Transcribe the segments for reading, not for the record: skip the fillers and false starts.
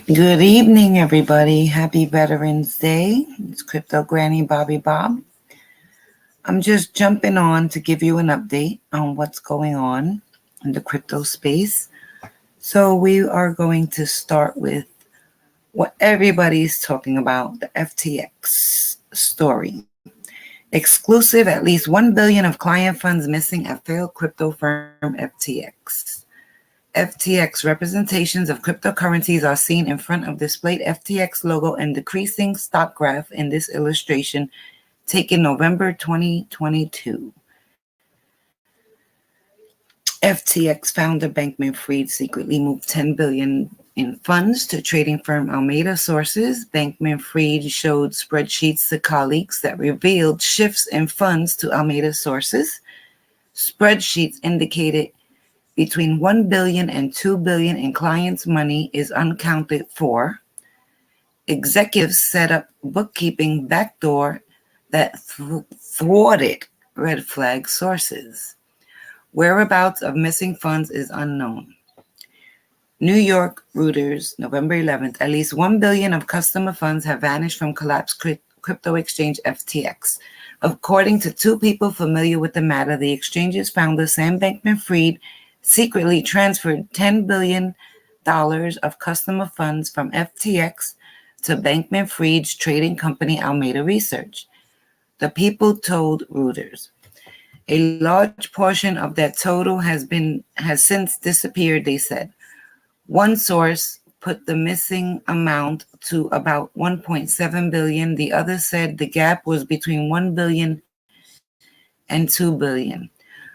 Good evening, everybody. Happy Veterans Day. It's Crypto Granny Bobby Bob. I'm just jumping on to give you an update on what's going on in the crypto space. So, we are going to start with what everybody's talking about, the FTX story. Exclusive, at least 1 billion of client funds missing at failed crypto firm FTX. FTX representations of cryptocurrencies are seen in front of displayed FTX logo and decreasing stock graph in this illustration taken November 2022. FTX founder Bankman-Fried secretly moved $10 billion in funds to trading firm Alameda sources. Bankman-Fried showed spreadsheets to colleagues that revealed shifts in funds to Alameda sources. Spreadsheets indicated between 1 billion and 2 billion in clients' money is unaccounted for. Executives set up bookkeeping backdoor that thwarted red flag sources. Whereabouts of missing funds is unknown. New York Reuters, November 11th, at least 1 billion of customer funds have vanished from collapsed crypto exchange FTX. According to two people familiar with the matter, the exchange's founder, Sam Bankman-Fried, secretly transferred $10 billion of customer funds from FTX to Bankman-Fried's trading company Alameda Research. The people told Reuters. A large portion of that total has since disappeared, they said. One source put the missing amount to about 1.7 billion. The other said the gap was between 1 billion and 2 billion.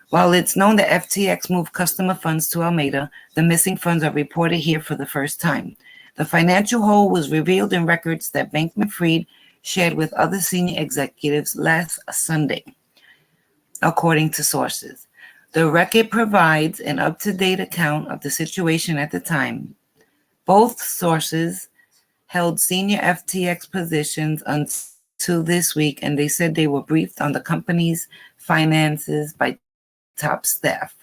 While it's known that FTX moved customer funds to Alameda, the missing funds are reported here for the first time. The financial hole was revealed in records that Bankman-Fried shared with other senior executives last Sunday, according to sources. The record provides an up-to-date account of the situation at the time. Both sources held senior FTX positions until this week, and they said they were briefed on the company's finances by top staff.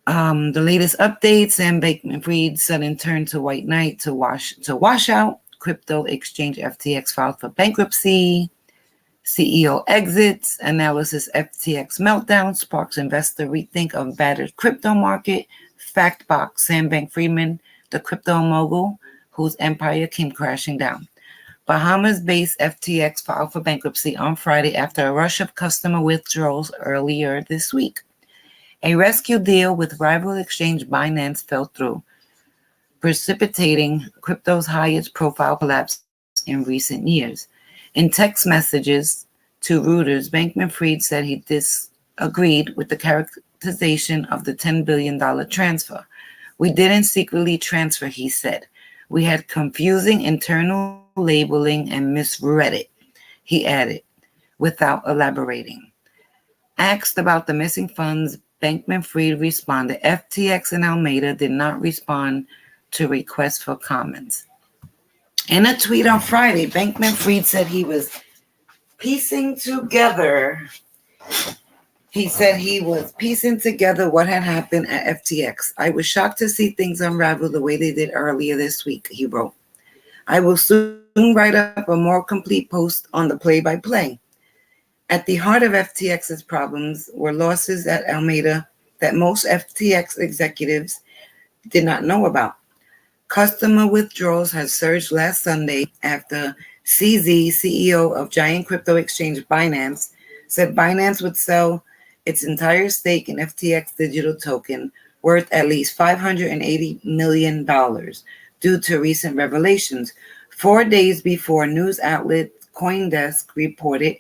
The latest updates: Sam Bankman-Fried sudden turn to white knight to wash out crypto exchange FTX filed for bankruptcy. CEO exits. Analysis: FTX meltdown sparks investor rethink of battered crypto market. Fact box: Sam Bankman-Fried, the crypto mogul whose empire came crashing down. Bahamas-based FTX filed for bankruptcy on Friday after a rush of customer withdrawals earlier this week. A rescue deal with rival exchange Binance fell through, precipitating crypto's highest profile collapse in recent years. In text messages to Reuters, Bankman-Fried said he disagreed with the characterization of the $10 billion transfer. We didn't secretly transfer, he said. We had confusing internal labeling and misread it, he added, without elaborating. Asked about the missing funds, Bankman-Fried responded, FTX and Alameda did not respond to requests for comments. In a tweet on Friday, Bankman-Fried said he was piecing together what had happened at FTX. I was shocked to see things unravel the way they did earlier this week, he wrote. I will soon write up a more complete post on the play-by-play. At the heart of FTX's problems were losses at Alameda that most FTX executives did not know about. Customer withdrawals had surged last Sunday after CZ, CEO of giant crypto exchange Binance, said Binance would sell its entire stake in FTX digital token worth at least $580 million due to recent revelations. 4 days before, news outlet CoinDesk reported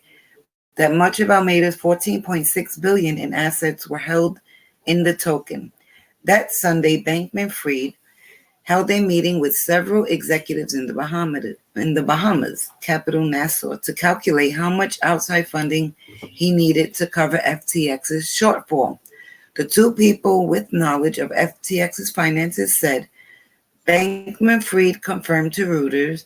that much of Alameda's $14.6 billion in assets were held in the token. That Sunday, Bankman-Fried held a meeting with several executives in the Bahamas, capital Nassau, to calculate how much outside funding he needed to cover FTX's shortfall. The two people with knowledge of FTX's finances said Bankman-Fried confirmed to Reuters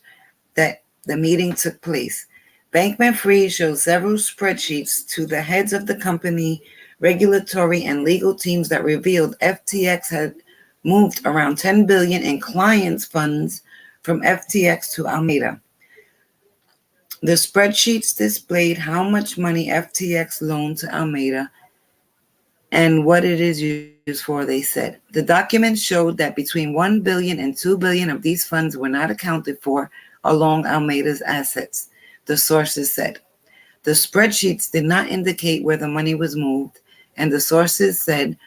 that the meeting took place. Bankman-Fried showed several spreadsheets to the heads of the company, regulatory and legal teams that revealed FTX had moved around $10 billion in clients' funds from FTX to Alameda. The spreadsheets displayed how much money FTX loaned to Alameda and what it is used for, they said. The documents showed that between $1 billion and $2 billion of these funds were not accounted for along Alameda's assets, the sources said. The spreadsheets did not indicate where the money was moved, and the sources said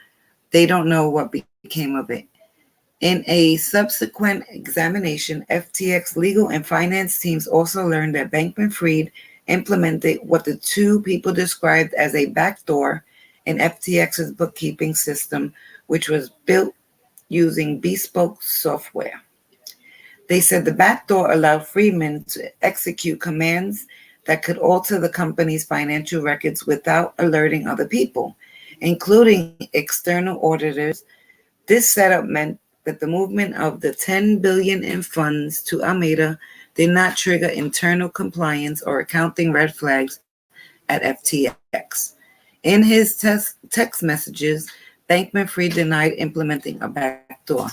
they don't know what became of it. In a subsequent examination, FTX legal and finance teams also learned that Bankman-Fried implemented what the two people described as a backdoor in FTX's bookkeeping system, which was built using bespoke software. They said the backdoor allowed Friedman to execute commands that could alter the company's financial records without alerting other people, including external auditors. This setup meant that the movement of the $10 billion in funds to Alameda did not trigger internal compliance or accounting red flags at FTX. In his text messages, Bankman-Fried denied implementing a backdoor.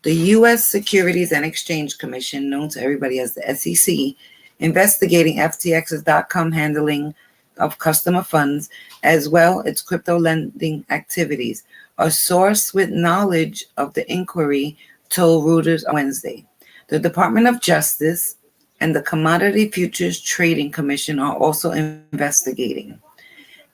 The U.S. Securities and Exchange Commission, known to everybody as the SEC, investigating FTX's .com handling of customer funds, as well its crypto lending activities. A source with knowledge of the inquiry told Reuters on Wednesday. The Department of Justice and the Commodity Futures Trading Commission are also investigating.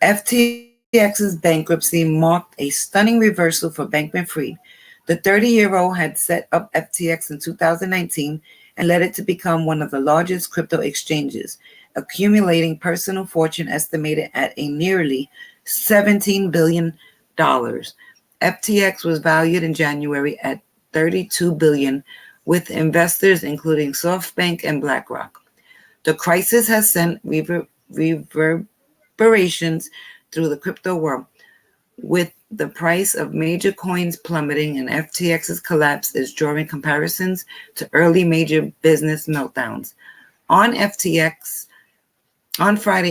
FTX's bankruptcy marked a stunning reversal for Bankman-Fried. The 30-year-old had set up FTX in 2019 and led it to become one of the largest crypto exchanges, accumulating personal fortune estimated at a nearly $17 billion. FTX was valued in January at $32 billion, with investors including SoftBank and BlackRock. The crisis has sent reverberations through the crypto world, with the price of major coins plummeting and FTX's collapse is drawing comparisons to early major business meltdowns. On Friday,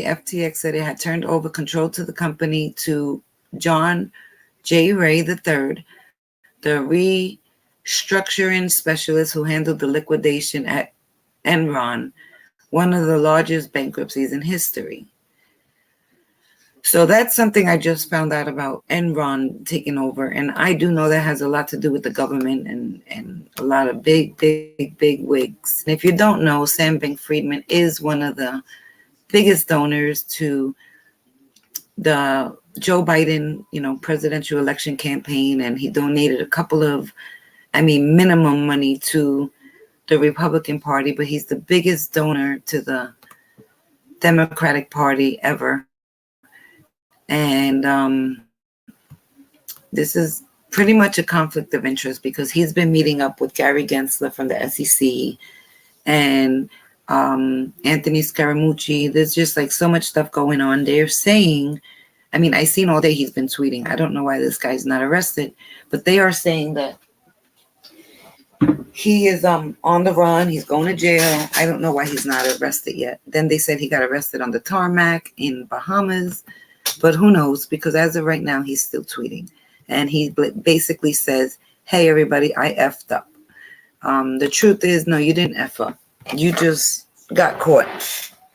FTX said it had turned over control to the company to John J. Ray III, the restructuring specialist who handled the liquidation at Enron, one of the largest bankruptcies in history. So that's something I just found out about, Enron taking over. And I do know that has a lot to do with the government and a lot of big wigs. And if you don't know, Sam Bankman-Fried is one of the biggest donors to the Joe Biden, presidential election campaign. And he donated minimum money to the Republican Party, but he's the biggest donor to the Democratic Party ever. And this is pretty much a conflict of interest because he's been meeting up with Gary Gensler from the SEC and Anthony Scaramucci. There's just like so much stuff going on. They're saying, I seen all day he's been tweeting. I don't know why this guy's not arrested, but they are saying that he is on the run. He's going to jail. I don't know why he's not arrested yet. Then they said he got arrested on the tarmac in Bahamas. But who knows? Because as of right now, he's still tweeting. And he basically says, hey, everybody, I effed up. The truth is, no, you didn't F up. You just got caught.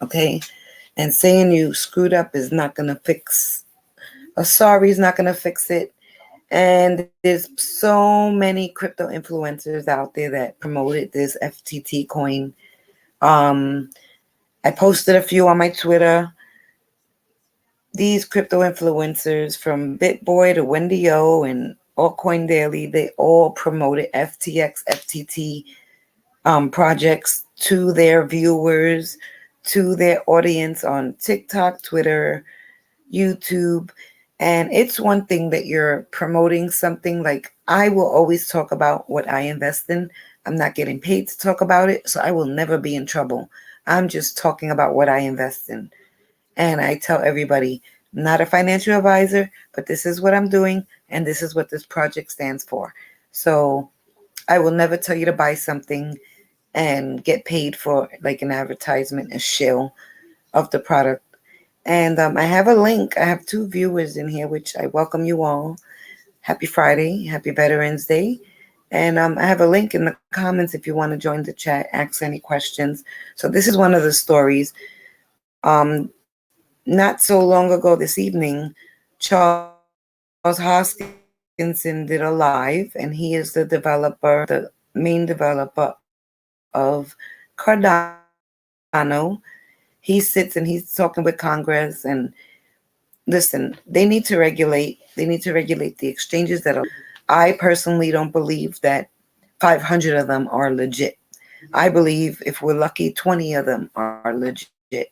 Okay? And saying you screwed up is not going to fix. A sorry is not going to fix it. And there's so many crypto influencers out there that promoted this FTT coin. I posted a few on my Twitter. These crypto influencers from BitBoy to Wendy O and Altcoin Daily, they all promoted FTX, FTT projects to their viewers, to their audience on TikTok, Twitter, YouTube. And it's one thing that you're promoting something. Like, I will always talk about what I invest in. I'm not getting paid to talk about it, so I will never be in trouble. I'm just talking about what I invest in. And I tell everybody, I'm not a financial advisor, but this is what I'm doing, and this is what this project stands for. So I will never tell you to buy something and get paid for like an advertisement, a shill of the product. And I have a link. I have 2 viewers in here, which I welcome you all. Happy Friday. Happy Veterans Day. And I have a link in the comments if you want to join the chat, ask any questions. So this is one of the stories. Not so long ago this evening, Charles Hoskinson did a live, and he is the developer, the main developer of Cardano. He sits and he's talking with Congress, and listen, they need to regulate. They need to regulate the exchanges that allow it. I personally don't believe that 500 of them are legit. I believe if we're lucky, 20 of them are legit.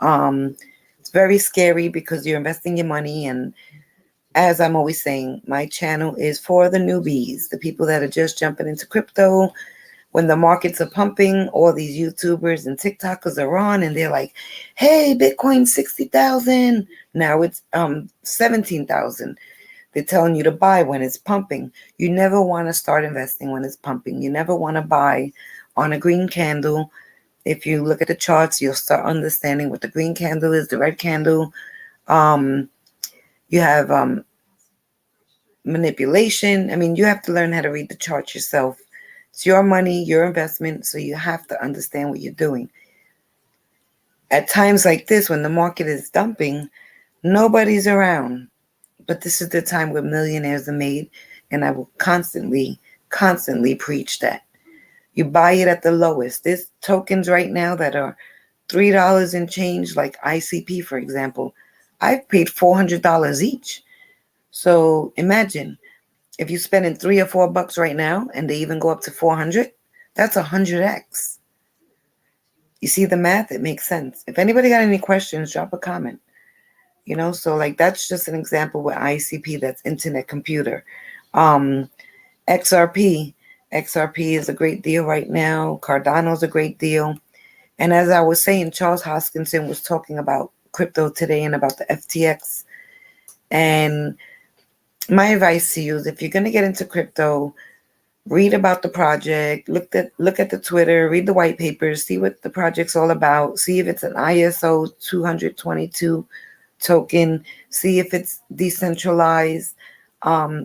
Um, it's very scary because you're investing your money, and as I'm always saying, my channel is for the newbies, the people that are just jumping into crypto. When the markets are pumping, all these YouTubers and TikTokers are on, and they're like, "Hey, Bitcoin 60,000." Now it's 17,000. They're telling you to buy when it's pumping. You never want to start investing when it's pumping. You never want to buy on a green candle. If you look at the charts, you'll start understanding what the green candle is, the red candle. Um, you have manipulation. I mean, you have to learn how to read the chart yourself. It's your money, your investment, so you have to understand what you're doing. At times like this, when the market is dumping, nobody's around. But this is the time where millionaires are made, and I will constantly preach that. You buy it at the lowest. There's tokens right now that are $3 and change, like ICP, for example. I've paid $400 each. So imagine if you're spending $3 or $4 right now, and they even go up to 400. That's 100x. You see the math? It makes sense. If anybody got any questions, drop a comment. So like that's just an example with ICP, that's internet computer. Um, XRP. XRP is a great deal right now. Cardano's a great deal. And as I was saying, Charles Hoskinson was talking about crypto today and about the FTX. And my advice to you is, if you're going to get into crypto, read about the project, look at the Twitter, read the white papers, see what the project's all about, see if it's an ISO 222 token, see if it's decentralized.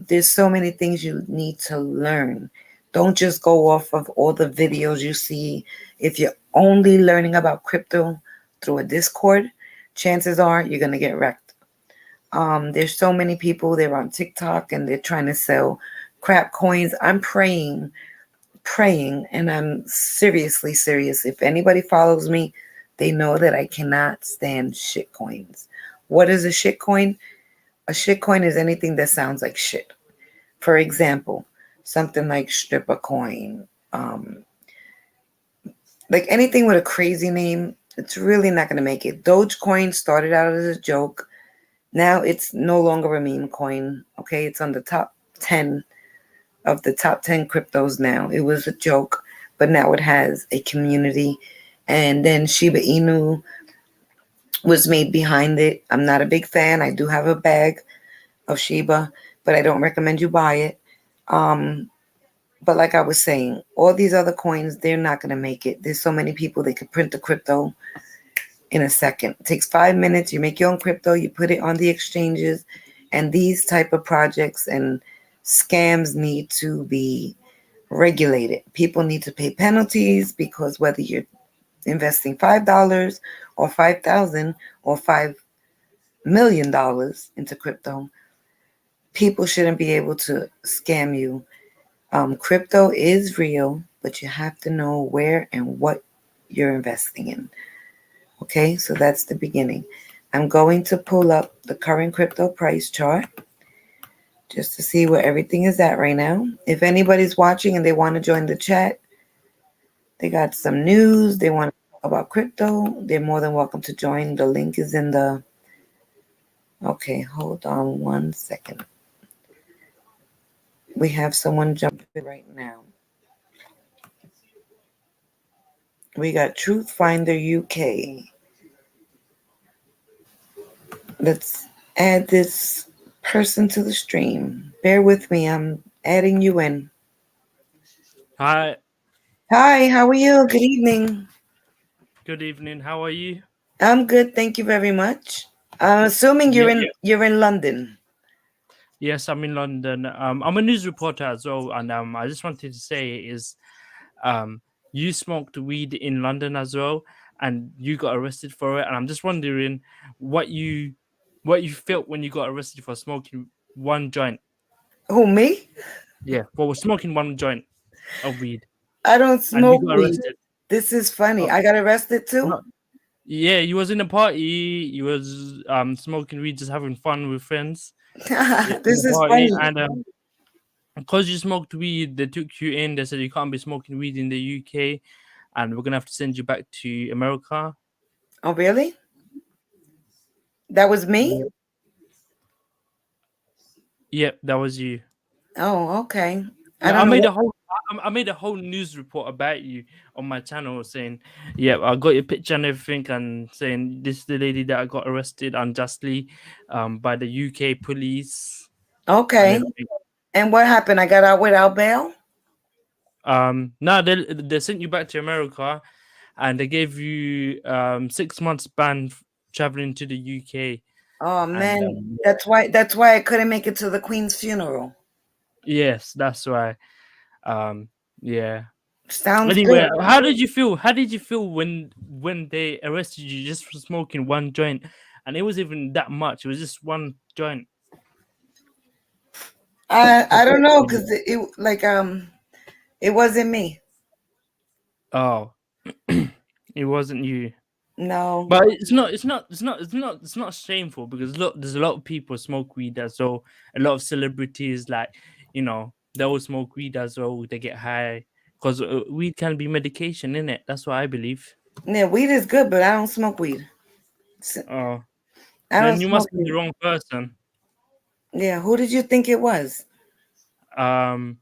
There's so many things you need to learn. Don't just go off of all the videos you see. If you're only learning about crypto through a Discord, chances are you're going to get wrecked. There's so many people, they're on TikTok and they're trying to sell crap coins. I'm praying, and I'm seriously serious. If anybody follows me, they know that I cannot stand shit coins. What is a shit coin? A shit coin is anything that sounds like shit. For example, something like stripper coin, like anything with a crazy name, it's really not going to make it. Dogecoin started out as a joke. Now it's no longer a meme coin. Okay, it's on the top 10 of the top 10 cryptos now. It was a joke, but now it has a community. And then Shiba Inu was made behind it. I'm not a big fan. I do have a bag of Shiba, but I don't recommend you buy it. But like I was saying, all these other coins, they're not going to make it. There's so many people, they could print the crypto in a second. It takes 5 minutes. You make your own crypto, you put it on the exchanges, and these type of projects and scams need to be regulated. People need to pay penalties, because whether you're investing $5 or 5,000 or $5 million into crypto, people shouldn't be able to scam you. Crypto is real, but you have to know where and what you're investing in. Okay, so that's the beginning. I'm going to pull up the current crypto price chart just to see where everything is at right now. If anybody's watching and they want to join the chat, they got some news, they want to talk about crypto, they're more than welcome to join. The link is in the... Okay, hold on 1 second. We have someone jumping right now. We got Truth Finder UK. Let's add this person to the stream. Bear with me, I'm adding you in. Hi. Hi, how are you? Good evening. Good evening. How are you? I'm good, thank you very much. I'm assuming Yeah. you're in London. Yes, I'm in London. I'm a news reporter as well, and I just wanted to say is um, you smoked weed in London as well, and you got arrested for it. And I'm just wondering what you what you felt when you got arrested for smoking one joint. Who, me? Yeah, for smoking one joint of weed, I don't and you smoke got weed. arrested. This is funny. Oh, I got arrested too. no. Yeah, you was in a party. You was smoking weed, just having fun with friends. Yeah, in This a is party, funny. and because you smoked weed, they took you in. They said you can't be smoking weed in the UK, and we're gonna have to send you back to America. Oh, really? That was me? Yep, yep, that was you. Oh, okay. I Yeah, don't know what. I made a whole news report about you on my channel saying, yeah, I got your picture and everything, and saying this is the lady that I got arrested unjustly, by the UK police and Okay. everything. And what happened? I got out without bail? No, they sent you back to America, and they gave you 6 months ban traveling to the UK, Oh and man, that's why I couldn't make it to the Queen's funeral. yes, that's why. Um, yeah. Sounds Anyway, good. how did you feel? How did you feel when they arrested you just for smoking one joint, and it was even that much? It was just one joint. I don't know because it like it wasn't me. Oh, it wasn't you. No. But it's not shameful because look, there's a lot of people smoke weed as well. A lot of celebrities, like, they all smoke weed as well. They get high because weed can be medication, in it. That's what I believe. Yeah, weed is good, but I don't smoke weed. Oh, I don't then you must smoke be the weed. wrong person. Yeah, who did you think it was? Um,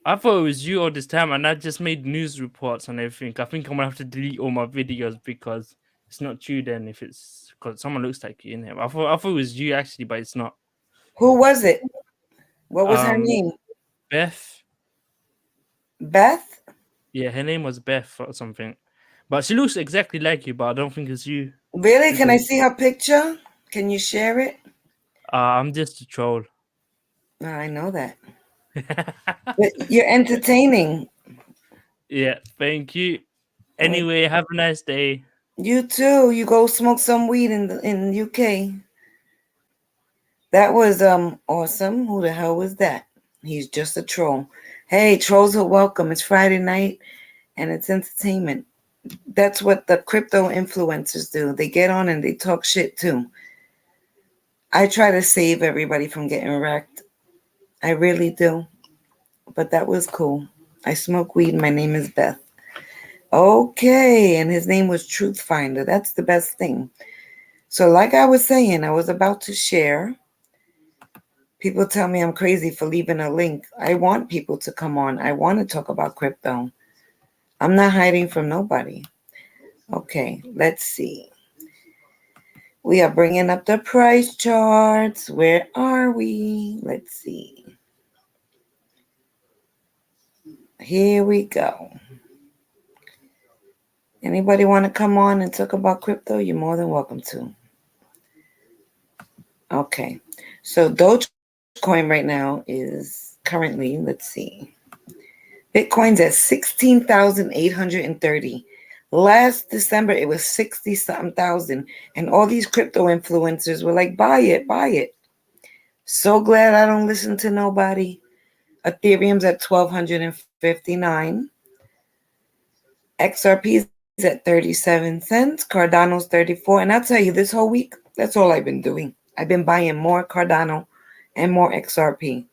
I thought it was you all this time, and I just made news reports and everything. I think I'm gonna have to delete all my videos because it's not true. Then if it's because someone looks like you in here, I thought it was you actually, but it's not. Who was it? What was her Um, name? Beth. Beth? Yeah, her name was Beth or something. But she looks exactly like you, but I don't think it's you. Really? Can I Because see her picture? Can you share it? I'm just a troll. Oh, I know that. But you're entertaining. Yeah, thank you. Well, Anyway, have a nice day. you too. You go smoke some weed in UK. That was awesome. Who the hell was that? He's just a troll. Hey, trolls are welcome. It's Friday night and it's entertainment. That's what the crypto influencers do. They get on and they talk shit too. I try to save everybody from getting wrecked. I really do. But that was cool. I smoke weed. My name is Beth. Okay, and his name was Truth Finder. That's the best thing. So, like I was saying, I was about to share. People tell me I'm crazy for leaving a link. I want people to come on. I want to talk about crypto. I'm not hiding from nobody. Okay, let's see. We are bringing up the price charts. Where are we? Let's see. Here we go. Anybody want to come on and talk about crypto? You're more than welcome to. Okay. So Dogecoin right now is currently, let's see. Bitcoin's at 16,830. Last December it was 60 something thousand. And all these crypto influencers were like, buy it, buy it. So glad I don't listen to nobody. Ethereum's at 1,259. XRP's at 37 cents. Cardano's 34. And I'll tell you, this whole week, that's all I've been doing. I've been buying more Cardano and more XRP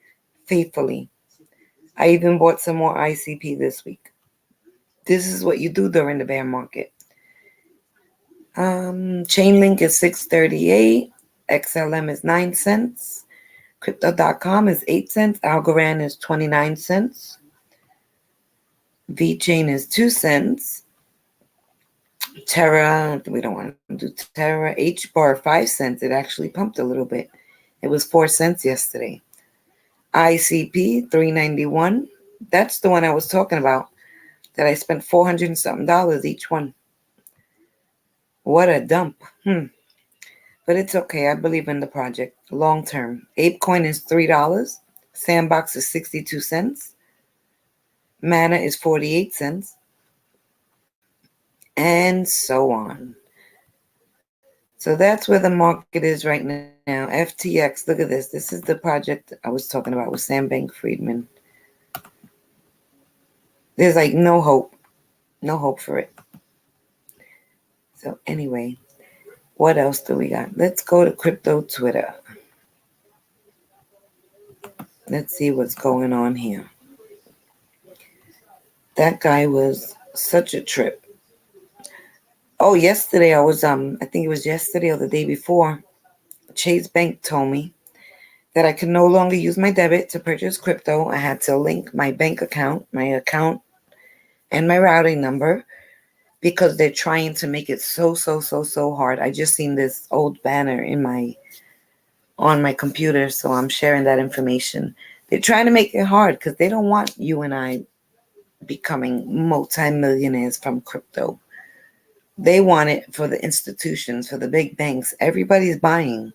faithfully. I even bought some more ICP this week. This is what you do during the bear market. Chainlink is 638. XLM is 9 cents. Crypto.com is 8 cents. Algorand is 29 cents. VChain is 2 cents. Terra, we don't want to do Terra. HBAR 5 cents. It actually pumped a little bit. It was 4 cents yesterday. ICP 391. That's the one I was talking about. That I spent $400 and something each one. What a dump. But it's okay. I believe in the project long term. ApeCoin is $3. Sandbox is 62 cents. Mana is 48 cents. And so on. So that's where the market is right now. FTX, look at this. This is the project I was talking about with Sam Bankman-Fried. There's like no hope. No hope for it. So anyway, what else do we got? Let's go to crypto Twitter. Let's see what's going on here. That guy was such a trip. Oh, yesterday I think it was yesterday or the day before, Chase Bank told me that I could no longer use my debit to purchase crypto. I had to link my bank account, and my routing number because they're trying to make it so hard. I just seen this old banner on my computer, so I'm sharing that information. They're trying to make it hard because they don't want you and I becoming multimillionaires from crypto. They want it for the institutions, for the big banks. Everybody's buying.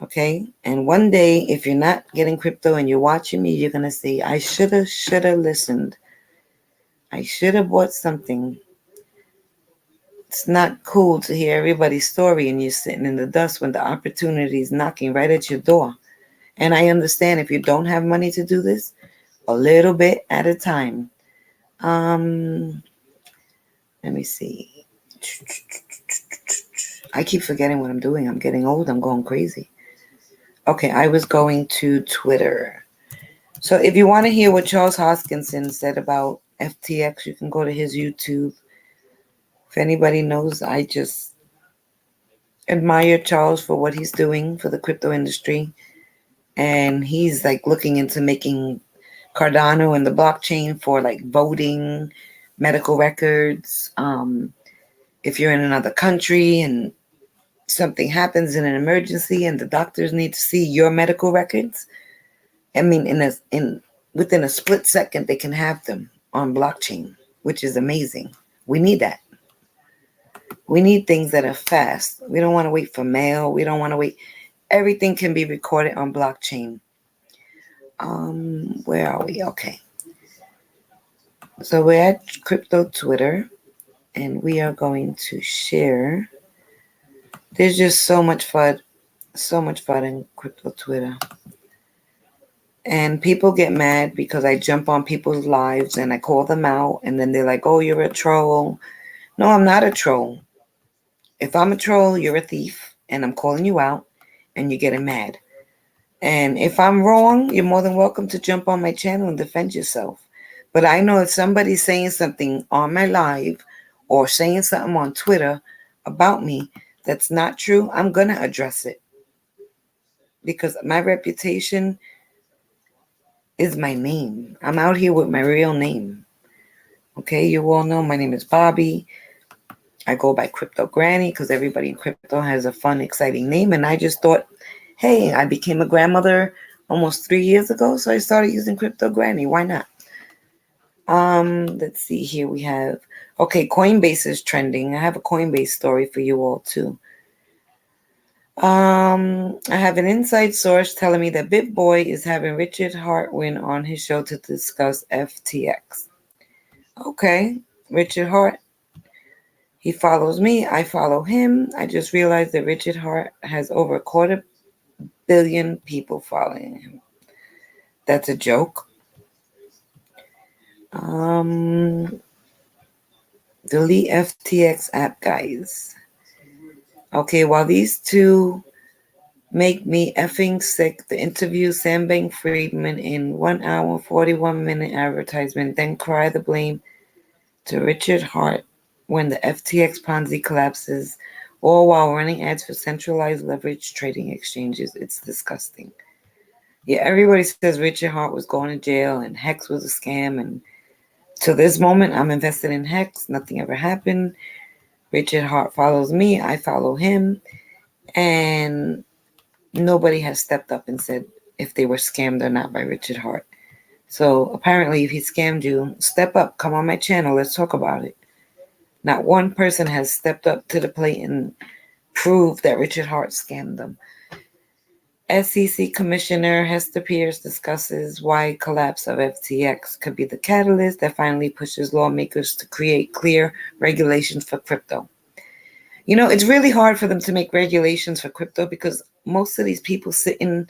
Okay? And one day, if you're not getting crypto and you're watching me, you're going to say, I shoulda listened. I should have bought something. It's not cool to hear everybody's story and you're sitting in the dust when the opportunity is knocking right at your door. And I understand if you don't have money to do this, a little bit at a time. Let me see. I keep forgetting what I'm doing. I'm getting old. I'm going crazy. Okay, I was going to Twitter. So if you want to hear what Charles Hoskinson said about FTX, you can go to his YouTube. If anybody knows, I just admire Charles for what he's doing for the crypto industry. And he's like looking into making Cardano and the blockchain for like voting, medical records. If you're in another country and something happens in an emergency and the doctors need to see your medical records, I mean, within a split second, they can have them on blockchain, which is amazing. We need that. We need things that are fast. We don't want to wait for mail. We don't want to wait. Everything can be recorded on blockchain. Where are we? Okay. So we're at Crypto Twitter, and we are going to share. There's just so much fun in Crypto Twitter. And people get mad because I jump on people's lives and I call them out, and then they're like, oh, you're a troll. No, I'm not a troll. If I'm a troll, you're a thief, and I'm calling you out, and you're getting mad. And if I'm wrong, you're more than welcome to jump on my channel and defend yourself. But I know if somebody's saying something on my live or saying something on Twitter about me that's not true, I'm going to address it. Because my reputation is my name. I'm out here with my real name. Okay, you all know my name is Bobby. I go by Crypto Granny because everybody in crypto has a fun, exciting name. And I just thought, hey, I became a grandmother almost 3 years ago, so I started using Crypto Granny. Why not? Let's see here. We have, okay, Coinbase is trending. I have a Coinbase story for you all too. I have an inside source telling me that BitBoy is having Richard Hartwin on his show to discuss FTX. Okay, Richard Hart. He follows me. I follow him. I just realized that Richard Hart has over 250 million people following him. That's a joke. Delete FTX app, guys. Okay, while these two make me effing sick, the interview Sam Bankman-Fried in 1 hour, 41-minute advertisement, then cry the blame to Richard Hart when the FTX Ponzi collapses, all while running ads for centralized leverage trading exchanges. It's disgusting. Yeah, everybody says Richard Hart was going to jail and Hex was a scam, and to this moment, I'm invested in Hex. Nothing ever happened. Richard Hart follows me. I follow him. And nobody has stepped up and said if they were scammed or not by Richard Hart. So apparently, if he scammed you, step up. Come on my channel. Let's talk about it. Not one person has stepped up to the plate and prove that Richard Hart scammed them. SEC Commissioner Hester Pierce discusses why collapse of FTX could be the catalyst that finally pushes lawmakers to create clear regulations for crypto. You know, it's really hard for them to make regulations for crypto because most of these people sitting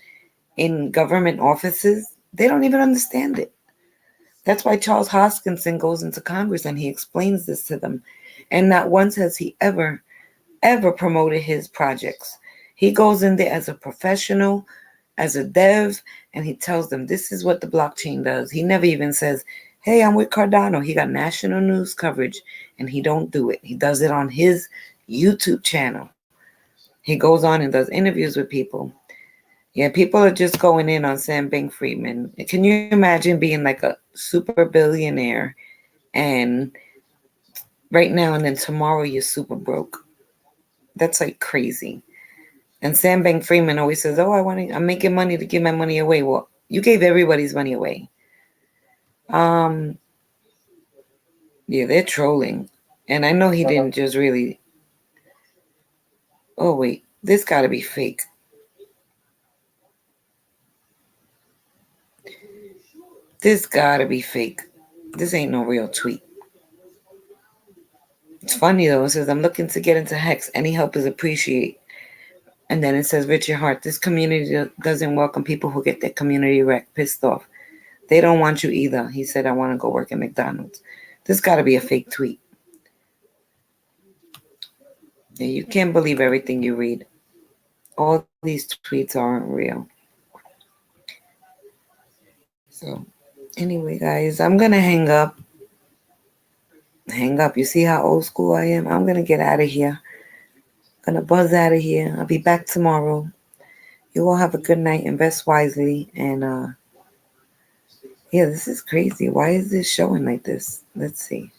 in government offices, they don't even understand it. That's why Charles Hoskinson goes into Congress and he explains this to them. And not once has he ever promoted his projects. He goes in there as a professional, as a dev, and he tells them this is what the blockchain does. He never even says, hey, I'm with Cardano. He got national news coverage, and he don't do it. He does it on his YouTube channel. He goes on and does interviews with people. Yeah, people are just going in on Sam Bankman-Fried. Can you imagine being like a super billionaire and right now and then tomorrow you're super broke? That's like crazy. And Sam Bankman-Fried always says, "Oh, I'm making money to give my money away." Well, you gave everybody's money away. Yeah, they're trolling, and I know he didn't just really. Oh wait, this got to be fake. This got to be fake. This ain't no real tweet. It's funny though. It says, "I'm looking to get into Hex. Any help is appreciated." And then it says, Richard Hart, this community doesn't welcome people who get their community wrecked, pissed off. They don't want you either. He said, I want to go work at McDonald's. This got to be a fake tweet. Yeah, you can't believe everything you read. All these tweets aren't real. So, anyway, guys, I'm going to hang up. Hang up. You see how old school I am? I'm going to get out of here. I'm going to buzz out of here. I'll be back tomorrow. You all have a good night. Invest wisely. And, yeah, this is crazy. Why is this showing like this? Let's see.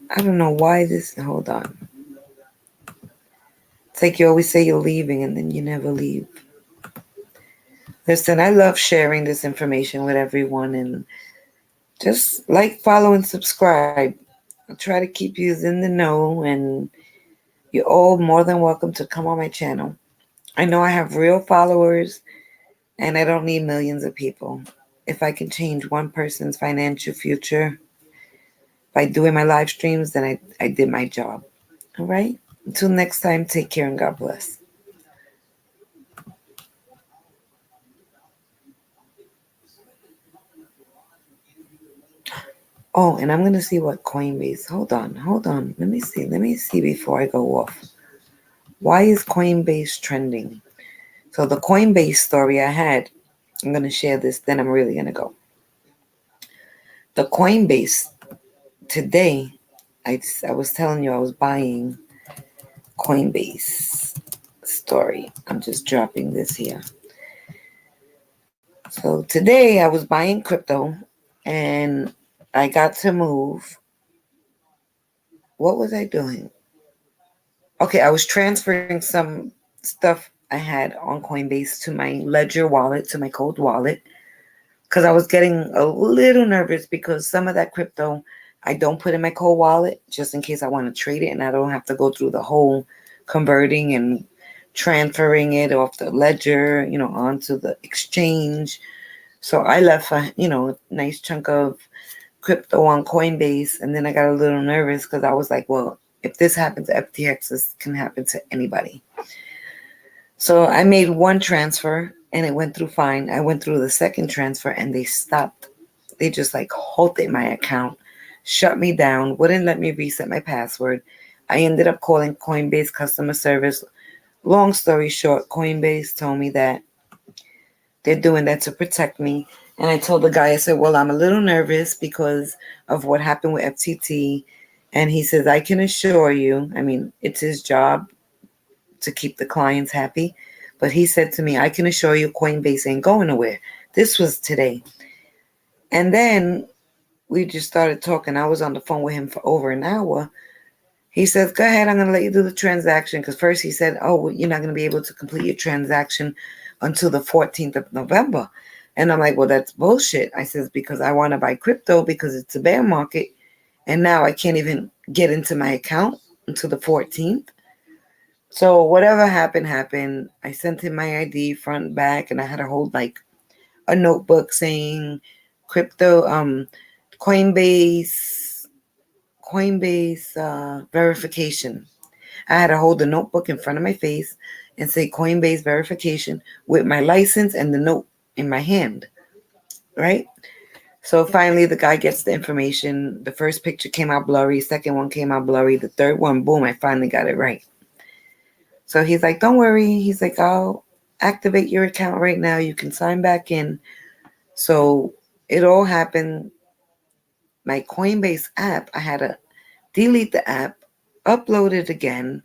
I don't know why this. Hold on. It's like you always say you're leaving and then you never leave. Listen, I love sharing this information with everyone and just like, follow, and subscribe. I'll try to keep you in the know, and you're all more than welcome to come on my channel. I know I have real followers and I don't need millions of people. If I can change one person's financial future by doing my live streams, then I did my job. All right? Until next time, take care and God bless. Oh, and I'm going to see what Coinbase. Hold on. Let me see before I go off. Why is Coinbase trending? So the Coinbase story I had, I'm going to share this, then I'm really going to go. The Coinbase, today, I was telling you I was buying Coinbase story. I'm just dropping this here. So today I was buying crypto and I got to move. What was I doing? Okay, I was transferring some stuff I had on Coinbase to my Ledger wallet, to my cold wallet, because I was getting a little nervous because some of that crypto I don't put in my cold wallet just in case I want to trade it and I don't have to go through the whole converting and transferring it off the Ledger, onto the exchange. So I left a, nice chunk of crypto on Coinbase, and then I got a little nervous because I was like, well, if this happens to FTX, this can happen to anybody. So I made one transfer and it went through fine. I went through the second transfer and they stopped. They just halted my account, shut me down, wouldn't let me reset my password. I ended up calling Coinbase customer service. Long story short, Coinbase told me that they're doing that to protect me. And I told the guy, I said, well, I'm a little nervous because of what happened with FTT. And he says, I can assure you, it's his job to keep the clients happy. But he said to me, I can assure you Coinbase ain't going nowhere. This was today. And then we just started talking. I was on the phone with him for over an hour. He says, go ahead, I'm going to let you do the transaction. Because first he said, oh, well, you're not going to be able to complete your transaction until the 14th of November. And I'm like, well, that's bullshit. I says, because I want to buy crypto because it's a bear market. And now I can't even get into my account. until the 14th. So whatever happened. I sent him my ID front and back, and I had to hold like a notebook saying crypto Coinbase verification. I had to hold the notebook in front of my face and say Coinbase verification with my license and the note in my hand, right? So finally, the guy gets the information. The first picture came out blurry. Second one came out blurry. The third one, boom, I finally got it right. So he's like, don't worry. He's like, I'll activate your account right now. You can sign back in. So it all happened. My Coinbase app, I had to delete the app, upload it again,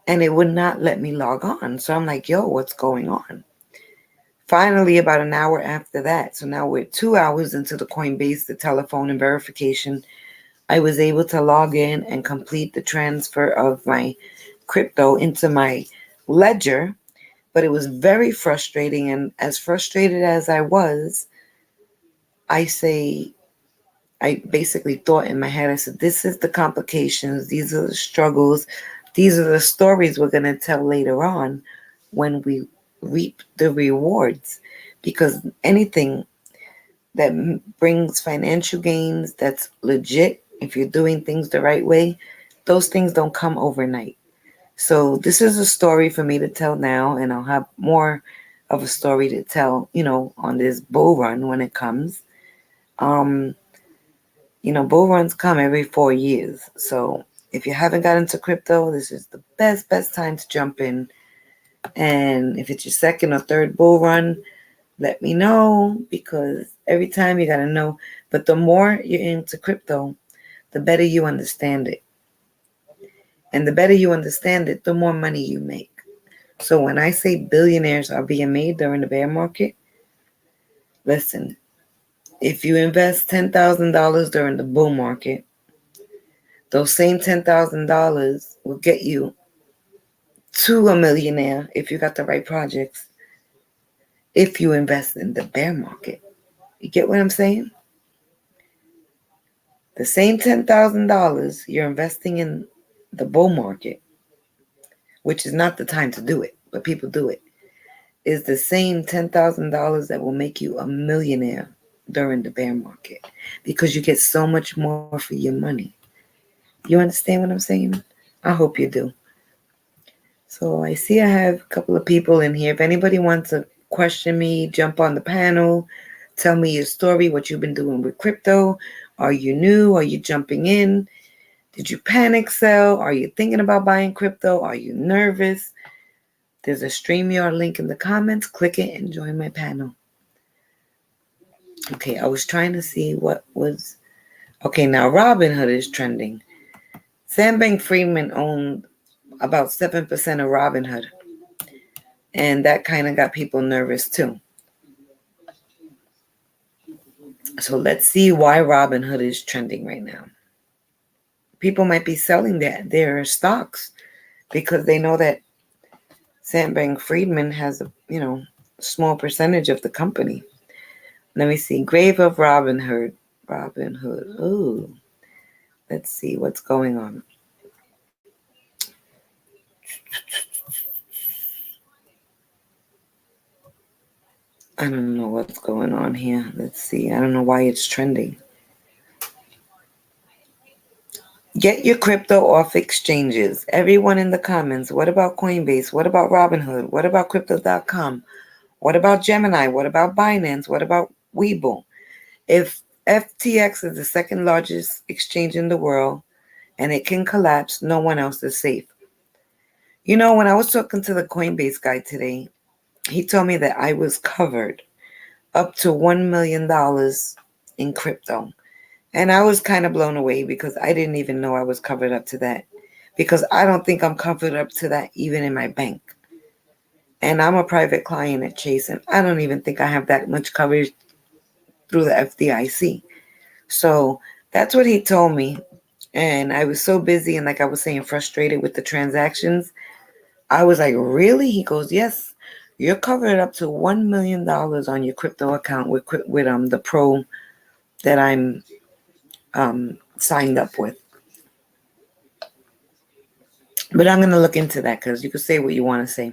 and it would not let me log on. So I'm like, yo, what's going on? Finally, about an hour after that, so now we're 2 hours into the Coinbase, the telephone and verification, I was able to log in and complete the transfer of my crypto into my ledger. But it was very frustrating. And as frustrated as I was, I basically thought in my head, I said, this is the complications, these are the struggles, these are the stories we're going to tell later on when we reap the rewards. Because anything that brings financial gains, that's legit, if you're doing things the right way, those things don't come overnight. So this is a story for me to tell now, and I'll have more of a story to tell, on this bull run when it comes. Um, bull runs come every 4 years. So if you haven't got into crypto, this is the best time to jump in. And if it's your second or third bull run, let me know, because every time you got to know. But the more you're into crypto, the better you understand it. And the better you understand it, the more money you make. So when I say billionaires are being made during the bear market, listen, if you invest $10,000 during the bull market, those same $10,000 will get you to a millionaire if you got the right projects, if you invest in the bear market. You get what I'm saying? The same $10,000 you're investing in the bull market, which is not the time to do it, but people do it, is the same $10,000 that will make you a millionaire during the bear market, because you get so much more for your money. You understand what I'm saying? I hope you do. So I see I have a couple of people in here. If anybody wants to question me, jump on the panel, tell me your story, what you've been doing with crypto. Are you new? Are you jumping in? Did you panic sell? Are you thinking about buying crypto? Are you nervous? There's a StreamYard link in the comments. Click it and join my panel. Okay, I was trying to see what was... Okay, now Robinhood is trending. Sam Bankman-Fried owned about 7% of Robinhood. And that kind of got people nervous too. So let's see why Robinhood is trending right now. People might be selling their stocks because they know that Sam Bankman-Fried has a small percentage of the company. Let me see. Grave of Robinhood. Robinhood. Ooh. Let's see what's going on. I don't know what's going on here. Let's see. I don't know why it's trending. Get your crypto off exchanges. Everyone in the comments. What about Coinbase? What about Robinhood? What about Crypto.com? What about Gemini? What about Binance? What about Webull? If FTX is the second largest exchange in the world and it can collapse, no one else is safe. When I was talking to the Coinbase guy today, he told me that I was covered up to $1 million in crypto. And I was kind of blown away because I didn't even know I was covered up to that. Because I don't think I'm covered up to that even in my bank. And I'm a private client at Chase, and I don't even think I have that much coverage through the FDIC. So that's what he told me. And I was so busy and, like I was saying, frustrated with the transactions. I was like, really? He goes, yes, you're covered up to $1 million on your crypto account with the pro that I'm signed up with. But I'm going to look into that because you can say what you want to say.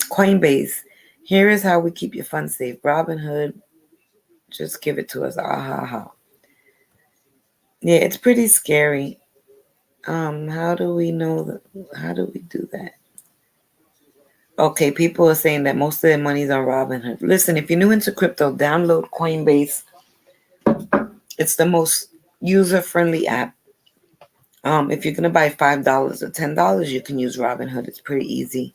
Coinbase, here is how we keep your funds safe. Robinhood, just give it to us. Ah ha ha. Yeah, it's pretty scary. How do we know that? How do we do that? Okay, people are saying that most of their money's on Robinhood. Listen, if you're new into crypto, download Coinbase. It's the most user-friendly app. If you're gonna buy $5 or $10, you can use Robinhood. It's pretty easy.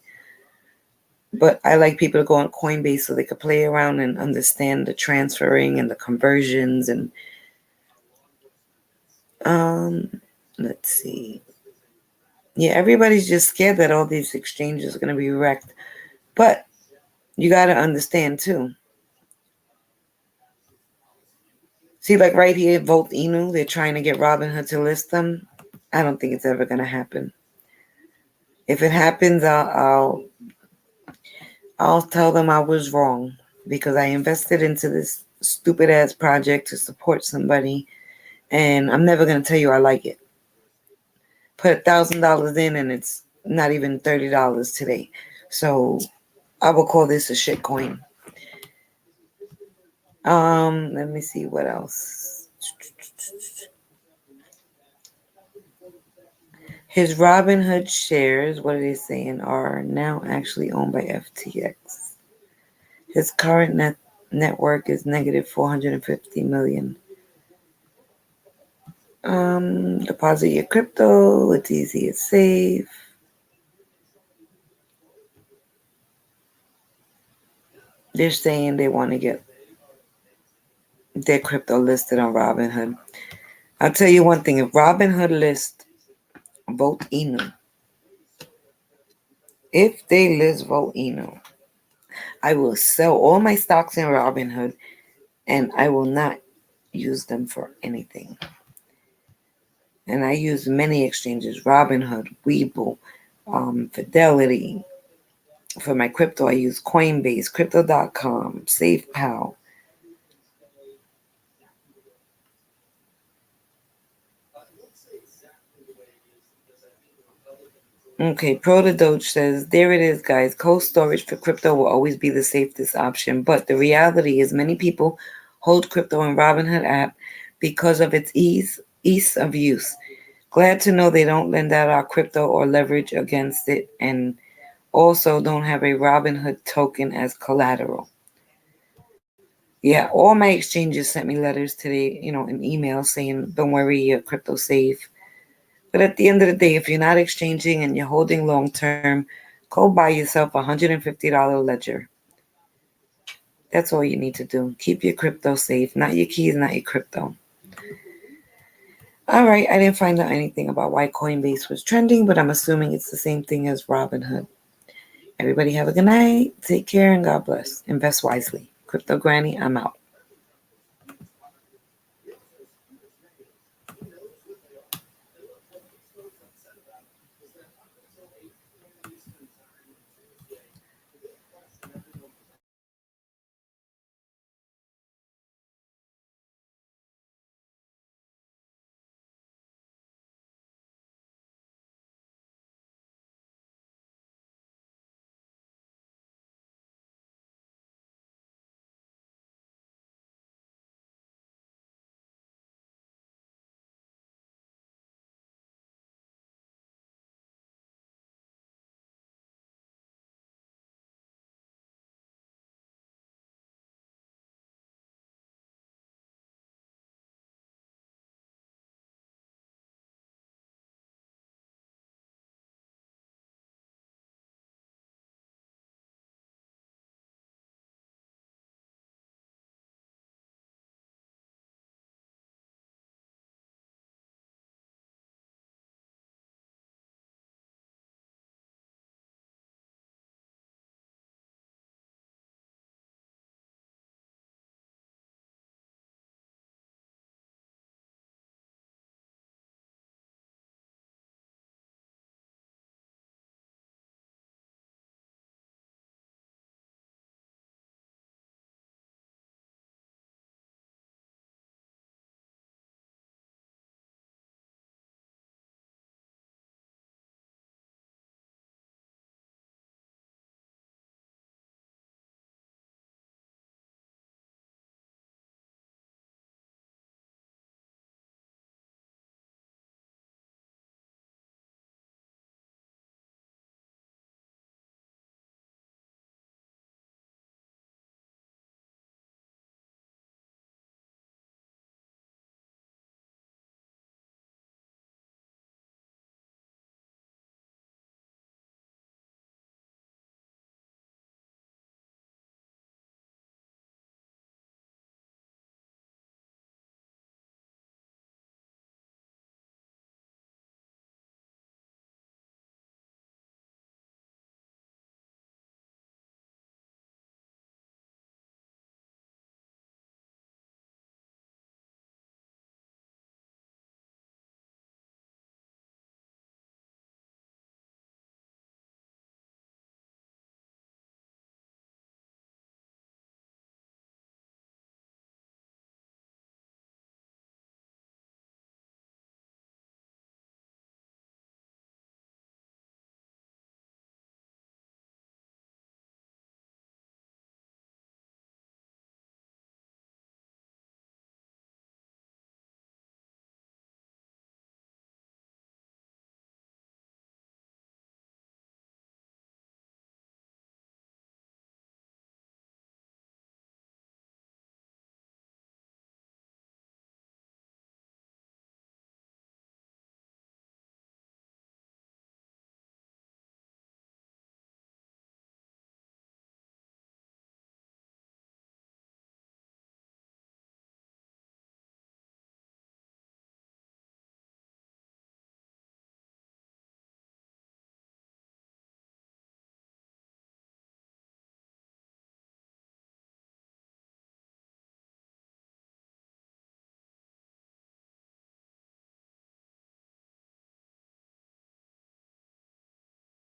But I like people to go on Coinbase so they can play around and understand the transferring and the conversions and let's see. Yeah, everybody's just scared that all these exchanges are gonna be wrecked. But you gotta understand too. See, like right here, Volt Inu, they're trying to get Robinhood to list them. I don't think it's ever gonna happen. If it happens, I'll tell them I was wrong because I invested into this stupid ass project to support somebody, and I'm never gonna tell you I like it. Put $1,000 in, and it's not even $30 today. So I will call this a shit coin. Let me see what else. His Robinhood shares, what are they saying, are now actually owned by FTX. His current net worth is negative 450 million. Deposit your crypto. It's easy. It's safe. They're saying they want to get their crypto listed on Robinhood. I'll tell you one thing. If Robinhood lists Volt Inu, if they list Volt Inu, I will sell all my stocks in Robinhood and I will not use them for anything. And I use many exchanges, Robinhood, Webull, Fidelity. For my crypto, I use Coinbase, Crypto.com, SafePal. Okay, Pro to Doge says, there it is, guys. Cold storage for crypto will always be the safest option. But the reality is many people hold crypto in Robinhood app because of its ease of use. Glad to know they don't lend out our crypto or leverage against it, and also don't have a Robinhood token as collateral. Yeah, all my exchanges sent me letters today, an email saying, don't worry, your crypto's safe. But at the end of the day, if you're not exchanging and you're holding long term, go buy yourself a $150 ledger. That's all you need to do. Keep your crypto safe, not your keys, not your crypto. All right, I didn't find out anything about why Coinbase was trending, but I'm assuming it's the same thing as Robinhood. Everybody have a good night. Take care and God bless. Invest wisely. Crypto Granny, I'm out.